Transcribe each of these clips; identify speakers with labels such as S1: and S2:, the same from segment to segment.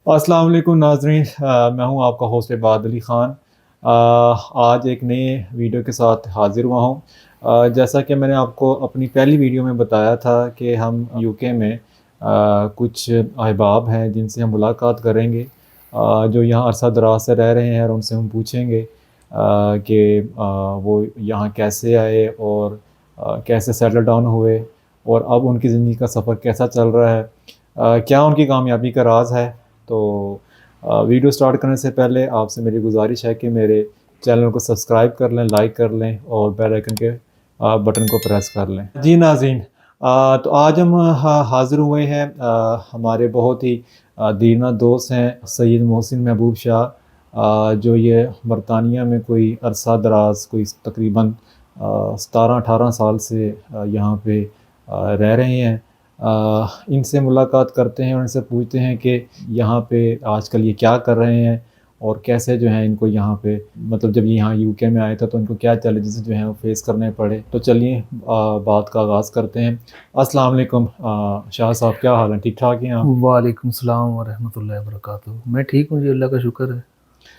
S1: अस्सलाम वालेकुम नाज़रीन। मैं हूं आपका होस्ट इबाद अली ख़ान। आज एक नए वीडियो के साथ हाज़िर हुआ हूं। जैसा कि मैंने आपको अपनी पहली वीडियो में बताया था कि हम यूके में कुछ अहबाब हैं जिनसे हम मुलाकात करेंगे, जो यहाँ अरसा दराज से रह रहे हैं, और उनसे हम पूछेंगे कि वो यहाँ कैसे आए और कैसे सेटल डाउन हुए, और अब उनकी ज़िंदगी का सफ़र कैसा चल रहा है, क्या उनकी कामयाबी का राज है। तो वीडियो स्टार्ट करने से पहले आपसे मेरी गुजारिश है कि मेरे चैनल को सब्सक्राइब कर लें, लाइक कर लें और बेल आइकन के बटन को प्रेस कर लें। जी नाज़रीन, तो आज हम हाज़िर हुए हैं हमारे बहुत ही दीना दोस्त हैं सैयद मोहसिन महबूब शाह, जो ये बरतानिया में कोई अरसा दराज, कोई तकरीबन 17-18 साल से यहाँ पे रह रहे हैं। इनसे मुलाकात करते हैं और इनसे पूछते हैं कि यहाँ पे आजकल ये क्या कर रहे हैं, और कैसे जो है इनको यहाँ पे, मतलब जब ये यहाँ यूके में आए थे तो इनको क्या चैलेंजेस जो हैं वो फेस करने पड़े। तो चलिए बात का आगाज़ करते हैं। अस्सलाम वालेकुम शाह साहब, क्या हाल है? ठीक ठाक हैं आप?
S2: वालेकुम सलाम व रहमतुल्लाहि व बरकातुहू। मैं ठीक हूँ जी, अल्लाह का शुक्र है।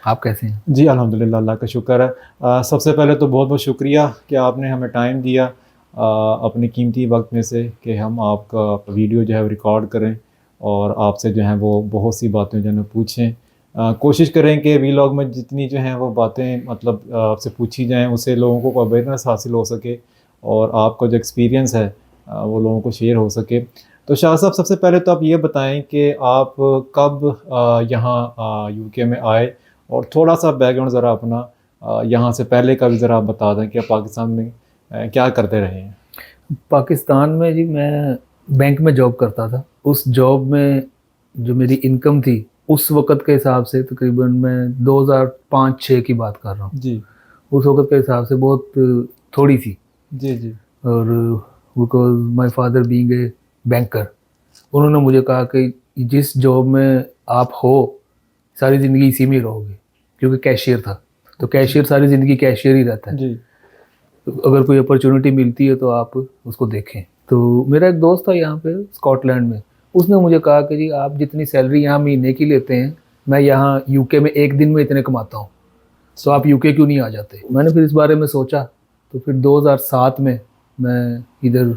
S2: आप कैसे हैं?
S1: जी अल्हम्दुलिल्लाह, अल्लाह का शुक्र है। सबसे पहले तो बहुत बहुत शुक्रिया कि आपने हमें टाइम दिया अपने कीमती वक्त में से, कि हम आपका वीडियो जो है वो रिकॉर्ड करें और आपसे जो है वो बहुत सी बातें जो है पूछें। कोशिश करें कि वीलॉग में जितनी जो हैं वो बातें मतलब आपसे पूछी जाएँ, उससे लोगों को अवेयरनेस हासिल हो सके और आपका जो एक्सपीरियंस है वो लोगों को शेयर हो सके। तो शाह साहब, सबसे पहले तो आप ये बताएं कि आप कब यहाँ यूके में आए, और थोड़ा-सा बैकग्राउंड ज़रा अपना यहाँ से पहले का भी ज़रा आप बता दें कि आप पाकिस्तान में क्या करते रहे हैं?
S2: पाकिस्तान में जी मैं बैंक में जॉब करता था। उस जॉब में जो मेरी इनकम थी, उस वक़्त के हिसाब से तकरीबन मैं 2005-6 की बात कर रहा हूँ।
S1: जी।
S2: उस वक़्त के हिसाब से बहुत थोड़ी थी।
S1: जी, जी।
S2: और because my father being a banker, उन्होंने मुझे कहा कि जिस जॉब में आप हो, सारी ज़िंदगी इसी में ही रहोगे, क्योंकि कैशियर था। तो
S1: जी।
S2: कैशियर सारी ज़िंदगी कैशियर ही रहता है।
S1: जी।
S2: तो अगर कोई अपॉर्चुनिटी मिलती है तो आप उसको देखें। तो मेरा एक दोस्त था यहाँ पे स्कॉटलैंड में, उसने मुझे कहा कि जी आप जितनी सैलरी यहाँ महीने की लेते हैं, मैं यहाँ यूके में 1 दिन में इतने कमाता हूँ, तो आप यूके क्यों नहीं आ जाते? मैंने फिर इस बारे में सोचा, तो फिर 2007 में मैं इधर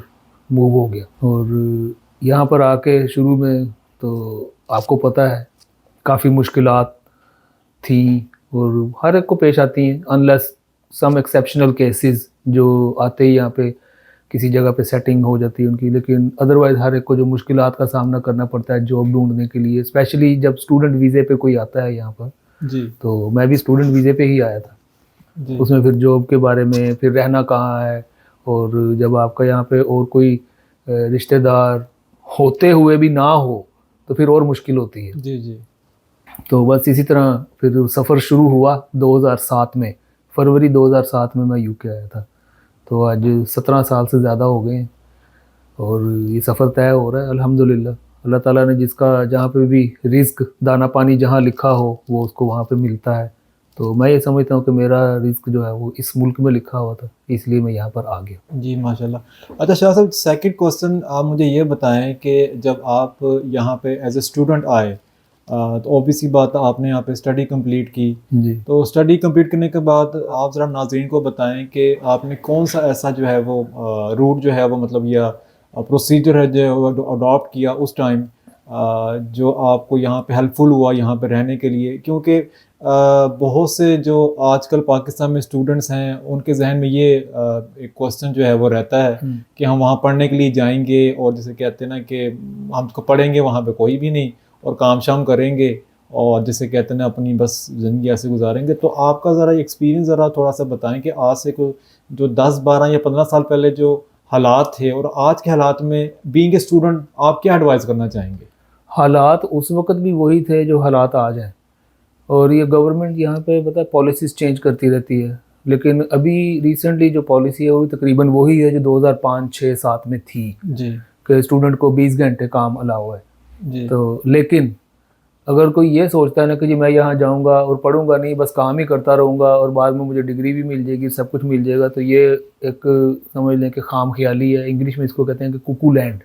S2: मूव हो गया। और यहाँ पर आके शुरू में तो आपको पता है काफ़ी मुश्किलात थी, और हर एक को पेश आती हैं, अनलेस सम एक्सेप्शनल केसेस जो आते ही यहाँ पे किसी जगह पे सेटिंग हो जाती है उनकी, लेकिन अदरवाइज़ हर एक को जो मुश्किलात का सामना करना पड़ता है जॉब ढूँढने के लिए, स्पेशली जब स्टूडेंट वीज़े पे कोई आता है यहाँ पर।
S1: जी।
S2: तो मैं भी स्टूडेंट वीज़े पे ही आया था।
S1: जी।
S2: उसमें फिर जॉब के बारे में, फिर रहना कहाँ है, और जब आपका यहाँ पे और कोई रिश्तेदार होते हुए भी ना हो, तो फिर और मुश्किल होती है।
S1: जी। जी।
S2: तो बस इसी तरह फिर सफ़र शुरू हुआ 2007 में, फरवरी 2007 में मैं यूके आया था। तो आज 17 साल से ज़्यादा हो गए हैं, और ये सफ़र तय हो रहा है अल्हम्दुलिल्लाह। अल्लाह ताला ने जिसका जहाँ पे भी रिज़्क, दाना पानी जहाँ लिखा हो, वो उसको वहाँ पे मिलता है। तो मैं ये समझता हूँ कि मेरा रिज़्क जो है वो इस मुल्क में लिखा हुआ था, इसलिए मैं यहाँ पर आ गया।
S1: जी, माशाल्लाह। अच्छा शाह साहब, सेकंड क्वेश्चन आप मुझे ये बताएँ कि जब आप यहाँ पे एज़ अ स्टूडेंट आए, तो ऑब्वियस सी बात है आपने यहाँ पे स्टडी कंप्लीट की।
S2: जी।
S1: तो स्टडी कंप्लीट करने के बाद आप ज़रा नाज़रीन को बताएँ कि आपने कौन-सा ऐसा जो है वो रूट जो है वो, मतलब या प्रोसीजर है जो वो अडॉप्ट किया उस टाइम, जो आपको यहाँ पे हेल्पफुल हुआ यहाँ पे रहने के लिए? क्योंकि बहुत से जो आजकल पाकिस्तान में स्टूडेंट्स हैं, उनके ज़हन में ये एक क्वेश्चन जो है वो रहता है
S2: हुँ।
S1: कि हम वहाँ पढ़ने के लिए जाएँगे, और जैसे कहते हैं ना कि हम तो पढ़ेंगे वहाँ पे कोई भी नहीं, और काम-शाम करेंगे, और जिसे कहते हैं ना अपनी बस ज़िंदगी ऐसे गुज़ारेंगे। तो आपका ज़रा एक्सपीरियंस ज़रा थोड़ा-सा बताएँ कि आज से को जो 10, 12 या 15 साल पहले जो हालात थे और आज के हालात में बीइंग ए स्टूडेंट आप क्या एडवाइस करना चाहेंगे?
S2: हालात उस वक़्त भी वही थे जो हालात आज हैं, और ये गवर्नमेंट यहाँ पे पता है पॉलिसीज़ चेंज करती रहती है। लेकिन अभी रिसेंटली जो पॉलिसी है वो भी तकरीबन वही है जो 2005, 6, 7 में थी,
S1: जी।
S2: कि स्टूडेंट को 20 घंटे काम अलाउ है।
S1: जी।
S2: तो लेकिन अगर कोई ये सोचता है ना कि जी मैं यहाँ जाऊँगा और पढ़ूँगा नहीं, बस काम ही करता रहूँगा और बाद में मुझे डिग्री भी मिल जाएगी, सब कुछ मिल जाएगा, तो ये एक समझ लें कि खामख़याली है। इंग्लिश में इसको कहते हैं कि cuckoo land,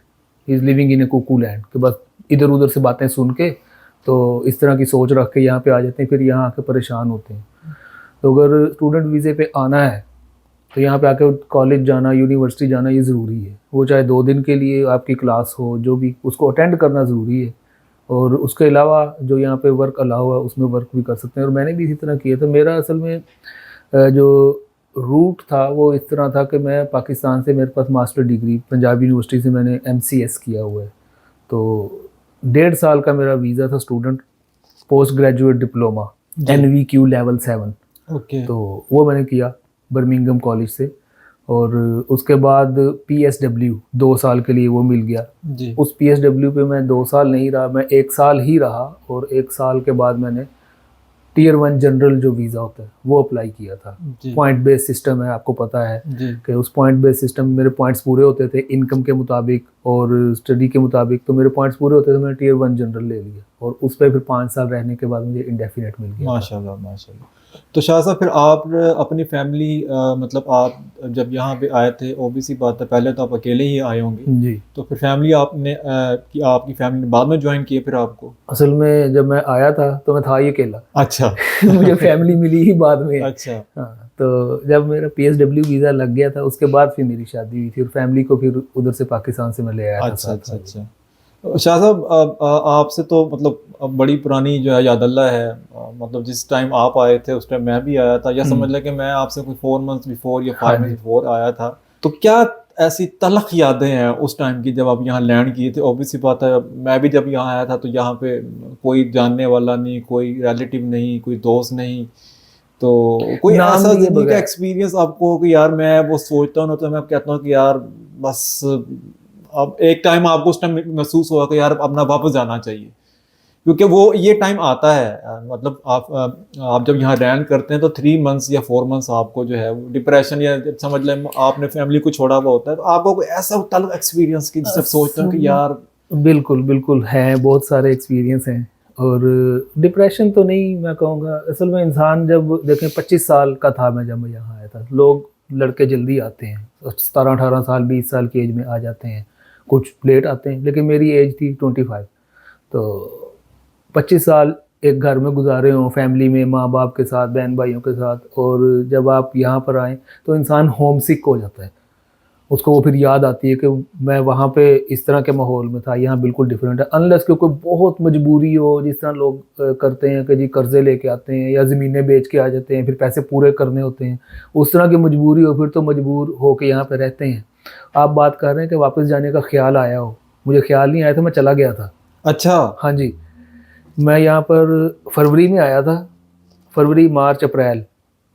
S2: he is living in a cuckoo land, कि बस इधर-उधर से बातें सुन के तो इस तरह की सोच रख के यहाँ पे आ जाते हैं, फिर यहाँ आके परेशान होते हैं। तो अगर स्टूडेंट वीज़े पे आना है तो यहाँ पे आके कॉलेज जाना, यूनिवर्सिटी जाना ये ज़रूरी है। वो चाहे 2 दिन के लिए आपकी क्लास हो, जो भी, उसको अटेंड करना ज़रूरी है। और उसके अलावा जो यहाँ पे वर्क अलाउ है उसमें वर्क भी कर सकते हैं। और मैंने भी इसी तरह किया था। मेरा असल में जो रूट था वो इस तरह था कि मैं पाकिस्तान से, मेरे पास मास्टर डिग्री पंजाब यूनिवर्सिटी से मैंने MCS किया हुआ है, तो 1.5 साल का मेरा वीज़ा था student post graduate diploma NVQ level 7।
S1: Okay.
S2: तो वो मैंने किया बर्मिंघम कॉलेज से। और उसके बाद PSW 2 साल के लिए वो मिल गया
S1: जी।
S2: उस PSW पे मैं 2 साल नहीं रहा, मैं 1 साल ही रहा। और 1 साल के बाद मैंने Tier 1 जनरल जो वीज़ा होता है वो अप्लाई किया था। पॉइंट बेस्ड सिस्टम है, आपको पता है कि उस पॉइंट बेस्ड सिस्टम में मेरे पॉइंट्स पूरे होते थे इनकम के मुताबिक और स्टडी के मुताबिक। तो मेरे पॉइंट्स पूरे होते थे, मैंने Tier 1 जनरल ले लिया और उस पर फिर 5 साल रहने के बाद मुझे इंडेफिनेट मिल गया।
S1: माशाल्लाह माशाल्लाह। तो शाह साहब, फिर आप अपनी फैमिली मतलब आप जब यहाँ पे आए थे, ऑब्वियस सी बात है पहले तो आप अकेले ही आए होंगे
S2: जी।
S1: तो फिर फैमिली आपने आपकी फैमिली ने बाद में ज्वाइन किया फिर आपको?
S2: असल में जब मैं आया था तो मैं था ही अकेला।
S1: अच्छा।
S2: मुझे फैमिली मिली ही बाद में।
S1: अच्छा।
S2: हाँ, तो जब मेरा PSW वीज़ा लग गया था उसके बाद फिर मेरी शादी हुई थी और फैमिली को फिर उधर से पाकिस्तान से मैं ले आया था।
S1: अच्छा अच्छा अच्छा। शाह साहब, आपसे तो मतलब बड़ी पुरानी जो है यादल्ला है, मतलब जिस टाइम आप आए थे उस टाइम मैं भी आया था, या समझ लें कि मैं आपसे कोई 4 मंथ्स बिफोर या 5 मंथ्स बिफोर आया था। तो क्या ऐसी तलख यादें हैं उस टाइम की जब आप यहाँ लैंड किए थे? ऑब्वियस सी बात है, मैं भी जब यहाँ आया था तो यहाँ पे कोई जानने वाला नहीं, कोई रिलेटिव नहीं, कोई दोस्त नहीं, तो कोई ऐसा जिंदगी का एक्सपीरियंस आपको कि यार मैं वो सोचता हूँ ना तो मैं कहता हूँ कि यार बस अब एक टाइम आपको उस टाइम महसूस हुआ कि यार अपना वापस जाना चाहिए, क्योंकि वो ये टाइम आता है मतलब आप जब यहाँ रैन करते हैं तो 3 मंथ्स या 4 मंथ्स आपको जो है डिप्रेशन या समझ लें आपने फैमिली को छोड़ा हुआ होता है, तो आपको कोई ऐसा तलब एक्सपीरियंस की जिससे सोचते हो कि यार?
S2: बिल्कुल बिल्कुल है, बहुत सारे एक्सपीरियंस हैं। और डिप्रेशन तो नहीं मैं कहूँगा, असल में इंसान जब देखें 25 साल का था मैं जब मैं यहाँ आया था। लोग लड़के जल्दी आते हैं, 17-18 साल 20 साल की एज में आ जाते हैं, कुछ लेट आते हैं, लेकिन मेरी एज थी 25। तो 25 साल एक घर में गुजारे हों फैमिली में, माँ बाप के साथ, बहन भाइयों के साथ, और जब आप यहाँ पर आएँ तो इंसान होम सिक हो जाता है। उसको वो फिर याद आती है कि मैं वहाँ पे इस तरह के माहौल में था, यहाँ बिल्कुल डिफरेंट है। अनलेस कि कोई बहुत मजबूरी हो, जिस तरह लोग करते हैं कि जी कर्ज़े लेके आते हैं या ज़मीनें बेच के आ जाते हैं, फिर पैसे पूरे करने होते हैं, उस तरह की मजबूरी हो फिर तो मजबूर हो के यहाँ पे रहते हैं। आप बात कर रहे हैं कि वापस जाने का ख्याल आया हो, मुझे ख्याल नहीं आया था, मैं चला गया था।
S1: अच्छा।
S2: हाँ जी, मैं यहाँ पर फरवरी में आया था, फरवरी, मार्च, अप्रैल,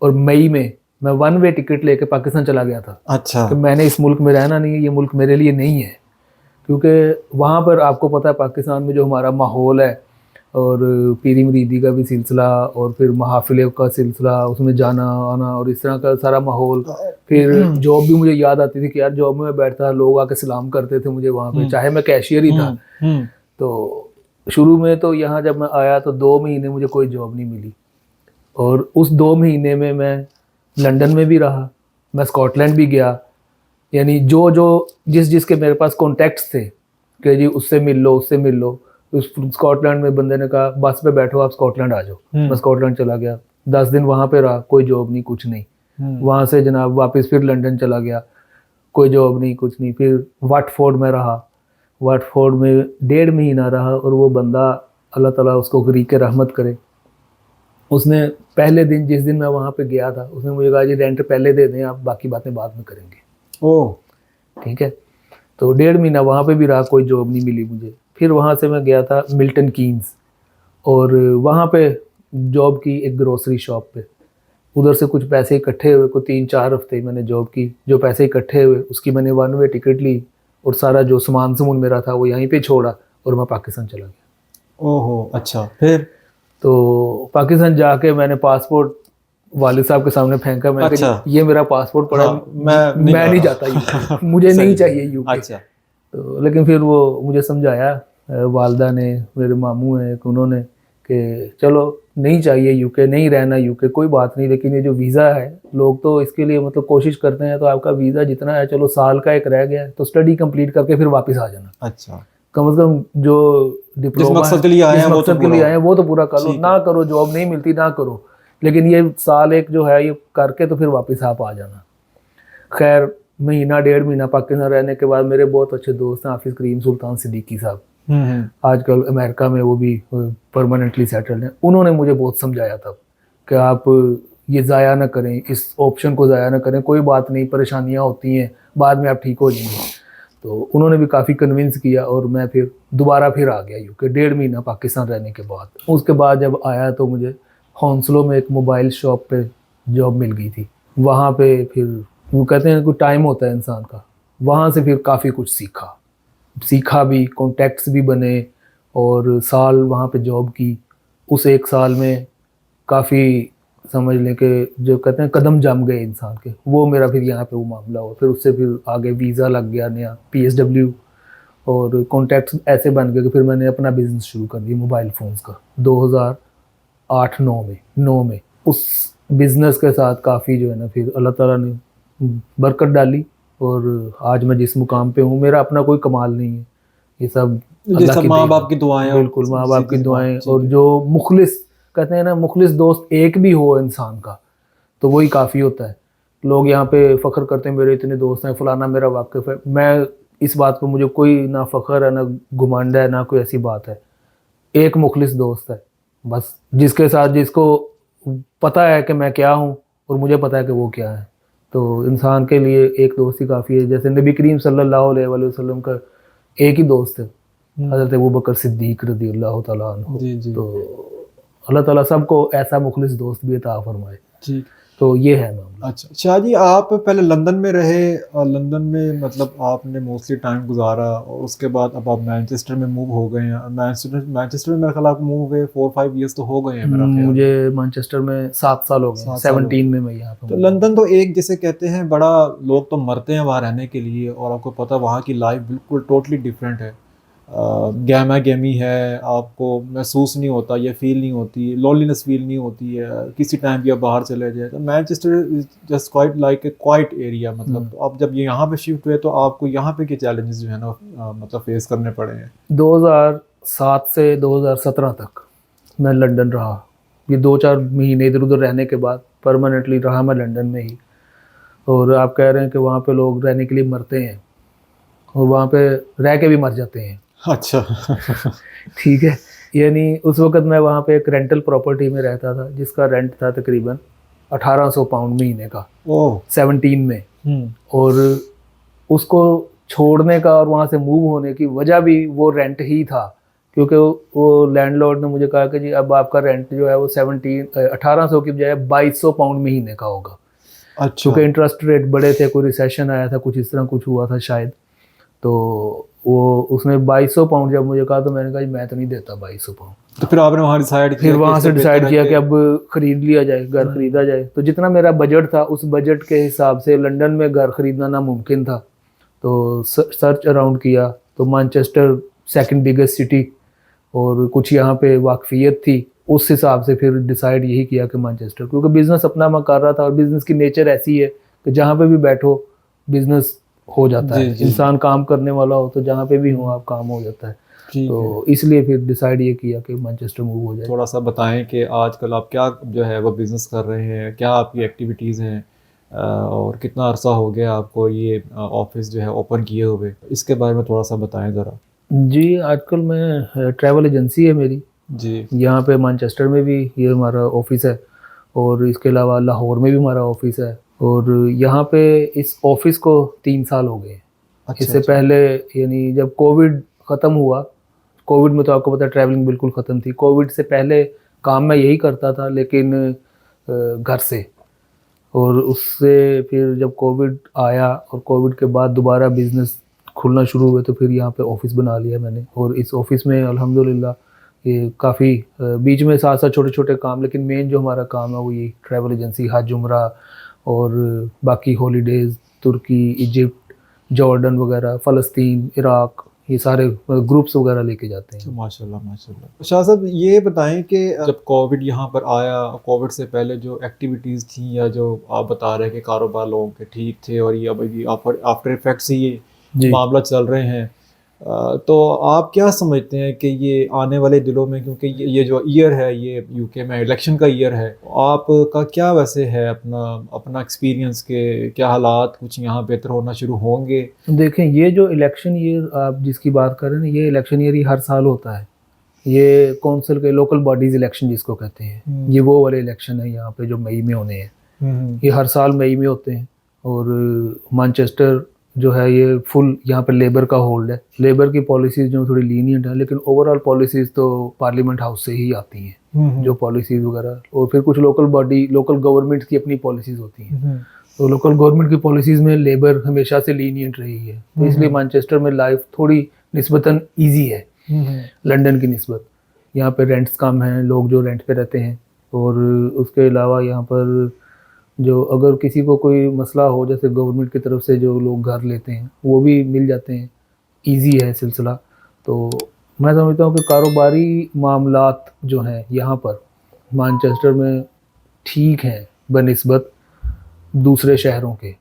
S2: और मई में मैं 1 वे टिकट लेके पाकिस्तान चला गया था।
S1: अच्छा।
S2: कि मैंने इस मुल्क में रहना नहीं है, ये मुल्क मेरे लिए नहीं है। क्योंकि वहाँ पर आपको पता है पाकिस्तान में जो हमारा माहौल है, और पीरी मुरीदी का भी सिलसिला, और फिर महाफिले का सिलसिला, उसमें जाना आना और इस तरह का सारा माहौल। फिर जॉब भी मुझे याद आती थी कि यार जॉब में मैं बैठता, लोग आके सलाम करते थे मुझे वहाँ पे, चाहे मैं कैशियर ही था। तो शुरू में तो यहाँ जब मैं आया तो 2 महीने मुझे कोई जॉब नहीं मिली, और उस 2 महीने में मैं लंदन में भी रहा, मैं स्कॉटलैंड भी गया। यानी जो जिसके मेरे पास कॉन्टैक्ट्स थे कि जी उससे मिल लो, उससे मिल लो। उस स्कॉटलैंड में बंदे ने कहा बस पे बैठो आप स्कॉटलैंड आ जाओ, मैं स्कॉटलैंड चला गया, 10 दिन वहाँ पे रहा, कोई जॉब नहीं, कुछ नहीं। वहाँ से जनाब वापस फिर लंदन चला गया, कोई जॉब नहीं, कुछ नहीं। फिर वाटफोर्ड में रहा, वाटफोर्ड में 1.5 महीना रहा, और वो बंदा अल्लाह ताला उसको गरीक रहमत करे, उसने पहले दिन जिस दिन मैं वहाँ पे गया था उसने मुझे कहा जी रेंट पहले दे दें, आप बाकी बातें बाद में करेंगे।
S1: ओह
S2: ठीक है। तो 1.5 महीना वहाँ पे भी रहा, कोई जॉब नहीं मिली मुझे। फिर वहाँ से मैं गया था मिल्टन कीन्स, और वहाँ पे जॉब की एक ग्रोसरी शॉप पे। उधर से कुछ पैसे इकट्ठे हुए, कोई 3-4 हफ्ते मैंने जॉब की, जो पैसे इकट्ठे हुए उसकी मैंने 1 वे टिकट ली, और सारा जो सामान मेरा था वो यहीं पे छोड़ा, और मैं पाकिस्तान चला गया।
S1: ओहो, अच्छा। फिर
S2: तो पाकिस्तान जाके मैंने पासपोर्ट वालिद साहब के सामने फेंका, मैं
S1: अच्छा।
S2: ये मेरा पासपोर्ट पड़ा,
S1: हाँ,
S2: मैं नहीं जाता यूके, मुझे नहीं चाहिए यूके।
S1: अच्छा।
S2: तो लेकिन फिर वो मुझे समझाया वालदा ने, मेरे मामू हैं उन्होंने, कि चलो नहीं चाहिए यूके, नहीं रहना यूके, कोई बात नहीं, लेकिन ये जो वीज़ा है लोग तो इसके लिए मतलब कोशिश करते हैं, तो आपका वीज़ा जितना है चलो साल का एक रह गया है तो स्टडी कंप्लीट करके फिर वापस आ जाना।
S1: अच्छा।
S2: कम से कम जो डिप्लोमा
S1: मकसद के लिए आए
S2: जिस
S1: हैं वो तो
S2: मकसद के लिए आए हैं वो तो पूरा कर लो,
S1: ठीक
S2: ना करो जॉब नहीं मिलती ना करो, लेकिन ये साल एक जो है ये करके तो फिर वापस आप आ जाना। खैर महीना डेढ़ महीना पाकिस्तान रहने के बाद मेरे बहुत अच्छे दोस्त हैं हाफिज करीम सुल्तान सिद्दीकी साहब, आजकल अमेरिका में वो भी परमानेंटली सेटल्ड हैं। उन्होंने मुझे बहुत समझाया था कि आप ये ज़ाया ना करें, इस ऑप्शन को ज़ाया ना करें, कोई बात नहीं, परेशानियां होती हैं, बाद में आप ठीक हो जाएंगे। तो उन्होंने भी काफ़ी कन्विंस किया और मैं फिर दोबारा फिर आ गया यूके डेढ़ महीना पाकिस्तान रहने के बाद। उसके बाद जब आया तो मुझे हौंसलों में एक मोबाइल शॉप पे जॉब मिल गई थी। वहाँ पे फिर वो कहते हैं कोई टाइम होता है इंसान का, वहाँ से फिर काफ़ी कुछ सीखा भी, कॉन्टैक्ट्स भी बने और साल वहाँ पे जॉब की। उस एक साल में काफ़ी समझ लें कि जो कहते हैं कदम जम गए इंसान के, वो मेरा फिर यहाँ पे वो मामला हुआ। फिर उससे फिर आगे वीज़ा लग गया नया, PSW, और कॉन्टैक्ट्स ऐसे बन गए कि फिर मैंने अपना बिज़नेस शुरू कर दिया मोबाइल फ़ोन्स का 2008-9 में। उस बिज़नेस के साथ काफ़ी जो है ना फिर अल्लाह ताला ने बरकत डाली और आज मैं जिस मुकाम पे हूँ, मेरा अपना कोई कमाल नहीं है, ये सब अल्लाह की
S1: माँ
S2: देन
S1: बाप
S2: है।
S1: की दुआएं,
S2: बिल्कुल माँ बाप की
S1: सीधी सी
S2: दुआएं,
S1: बात,
S2: और जो मुखलिस कहते हैं ना, मुखलिस दोस्त एक भी हो इंसान का तो वही काफ़ी होता है। लोग यहाँ पे फ़ख्र करते हैं मेरे इतने दोस्त हैं, फलाना मेरा वाकिफ़ है। मैं इस बात पर मुझे कोई ना फ़ख्र है, ना घुमंड है, ना कोई ऐसी बात है। एक मुखलिस दोस्त है बस, जिसके साथ जिसको पता है कि मैं क्या हूँ और मुझे पता है कि वो क्या है। तो इंसान के लिए एक दोस्त ही काफ़ी है। जैसे नबी करीम सल्लल्लाहु अलैहि वसल्लम का एक ही दोस्त है, हज़रत अबू बकर सिद्दीक़ रज़ियल्लाहु तआला अन्हु। तो अल्लाह ताला सबको ऐसा मुखलिस दोस्त भी अता फरमाए।
S1: ठीक।
S2: तो ये है मामला।
S1: अच्छा शाह जी, आप पहले लंदन में रहे और लंदन में मतलब आपने मोस्टली टाइम गुजारा और उसके बाद अब आप मैनचेस्टर में मूव हो गए हैं। मैनचेस्टर में मेरा ख्याल आप मूव हुए 4-5 ईयर्स तो हो गए हैं मेरा ख्याल।
S2: मुझे मैनचेस्टर में 7 साल हो गए,
S1: 7 साल हो
S2: 17 में मैं यहाँ
S1: तो
S2: पे।
S1: लंदन तो एक जैसे कहते हैं बड़ा, लोग तो मरते हैं वहाँ रहने के लिए और आपको पता वहाँ की लाइफ बिल्कुल टोटली डिफरेंट है। गहमा गहमी है, आपको महसूस नहीं होता, ये फील नहीं होती, लोनलीनेस फील नहीं होती है किसी टाइम भी आप बाहर चले जाए। तो Manchester is just quite like a quite area. मतलब तो आप जब ये यहाँ पे शिफ्ट हुए तो आपको यहाँ पे के चैलेंजेस जो है ना मतलब फेस करने पड़े हैं?
S2: 2007 से 2017 तक मैं लंदन रहा। ये 2-4 महीने इधर उधर रहने के बाद परमानेंटली रहा मैं लंदन में ही। और आप कह रहे हैं कि वहाँ पे लोग रहने के लिए मरते हैं और वहाँ पे रह के भी मर जाते हैं।
S1: अच्छा
S2: ठीक है, यानी उस वक़्त मैं वहाँ पे एक रेंटल प्रॉपर्टी में रहता था जिसका रेंट था तकरीबन 1800 पाउंड महीने का।
S1: ओह
S2: 17 में। और उसको छोड़ने का और वहाँ से मूव होने की वजह भी वो रेंट ही था, क्योंकि वो लैंडलॉर्ड ने मुझे कहा कि जी अब आपका रेंट जो है वो 1800 की बजाय 2200 पाउंड महीने का होगा।
S1: अच्छा।
S2: क्योंकि इंटरेस्ट रेट बड़े थे, कोई रिसेशन आया था, कुछ इस तरह कुछ हुआ था शायद। तो वो उसने 2200 पाउंड जब मुझे कहा तो मैंने कहा मैं तो नहीं देता 2200 पाउंड।
S1: तो फिर आपने वहाँ डिसाइड किया,
S2: फिर वहाँ से डिसाइड किया कि अब ख़रीद लिया जाए, घर ख़रीदा जाए। तो जितना मेरा बजट था उस बजट के हिसाब से लंदन में घर ख़रीदना नामुमकिन था। तो सर्च अराउंड किया तो मैनचेस्टर सेकंड बिगेस्ट सिटी और कुछ यहाँ पे वाकफियत थी, उस हिसाब से फिर डिसाइड यही किया कि मैनचेस्टर, क्योंकि बिज़नेस अपना मैं कर रहा था और बिज़नेस की नेचर ऐसी है कि जहाँ पे भी बैठो बिज़नेस हो जाता है। इंसान काम करने वाला हो तो जहाँ पे भी हो आप काम हो जाता है। तो इसलिए फिर डिसाइड ये किया कि मैनचेस्टर मूव हो जाए।
S1: थोड़ा सा बताएं कि आजकल आप क्या जो है वो बिज़नेस कर रहे हैं, क्या आपकी एक्टिविटीज़ हैं और कितना अरसा हो गया आपको ये ऑफिस जो है ओपन किए हुए, इसके बारे में थोड़ा सा बताएं ज़रा।
S2: जी आजकल मैं ट्रैवल एजेंसी है मेरी
S1: जी,
S2: यहाँ पे मैनचेस्टर में भी ये हमारा ऑफिस है और इसके अलावा लाहौर में भी हमारा ऑफिस है। और यहाँ पे इस ऑफिस को 3 साल हो गए। इससे पहले यानी जब कोविड ख़त्म हुआ, कोविड में तो आपको पता है ट्रैवलिंग बिल्कुल ख़त्म थी। कोविड से पहले काम मैं यही करता था लेकिन घर से, और उससे फिर जब कोविड आया और कोविड के बाद दोबारा बिज़नेस खुलना शुरू हुए तो फिर यहाँ पे ऑफ़िस बना लिया मैंने। और इस ऑफ़िस में अल्हम्दुलिल्लाह ये काफ़ी बीच में साथ साथ छोटे छोटे काम, लेकिन मेन जो हमारा काम है वो ये ट्रैवल एजेंसी, हज उम्रा और बाकी हॉलीडेज़, तुर्की, इजिप्ट, जॉर्डन वगैरह, फ़लस्तीन, इराक़, ये सारे ग्रुप्स वगैरह लेके जाते हैं।
S1: माशाल्लाह माशाल्लाह। शाह साहब ये बताएं कि जब कोविड यहाँ पर आया, कोविड से पहले जो एक्टिविटीज़ थी या जो आप बता रहे हैं कि कारोबार लोगों के ठीक थे और ये अब आफ्टर इफेक्ट्स ही ये मामला चल रहे हैं, तो आप क्या समझते हैं कि ये आने वाले दिनों में, क्योंकि ये जो ईयर है ये यूके में इलेक्शन का ईयर है, आपका क्या वैसे है अपना अपना एक्सपीरियंस के क्या हालात कुछ यहाँ बेहतर होना शुरू होंगे?
S2: देखें, ये जो इलेक्शन ईयर आप जिसकी बात कर रहे हैं, ये इलेक्शन ईयर ही हर साल होता है। ये कौंसिल के लोकल बॉडीज़ इलेक्शन जिसको कहते हैं, ये वो वाले इलेक्शन है यहाँ पे जो मई में होने हैं। ये हर साल मई में होते हैं। और मैनचेस्टर जो है ये फुल यहाँ पे लेबर का होल्ड है। लेबर की पॉलिसीज़ जो थोड़ी लीनियंट है, लेकिन ओवरऑल पॉलिसीज़ तो पार्लियामेंट हाउस से ही आती हैं, जो पॉलिसीज़ वगैरह। और फिर कुछ लोकल बॉडी, लोकल गवर्नमेंट की अपनी पॉलिसीज़ होती हैं। तो लोकल गवर्नमेंट की पॉलिसीज़ में लेबर हमेशा से लीनियंट रही है, तो इसलिए मैनचेस्टर में लाइफ थोड़ी निस्बतन ईजी है लंदन की निस्बत। यहाँ पे रेंट्स कम हैं, लोग जो रेंट पे रहते हैं। और उसके अलावा यहाँ पर जो अगर किसी को कोई मसला हो, जैसे गवर्नमेंट की तरफ से जो लोग घर लेते हैं वो भी मिल जाते हैं, इजी है सिलसिला। तो मैं समझता हूँ कि कारोबारी मामलात जो हैं यहाँ पर मैनचेस्टर में ठीक हैं बनिस्बत दूसरे शहरों के।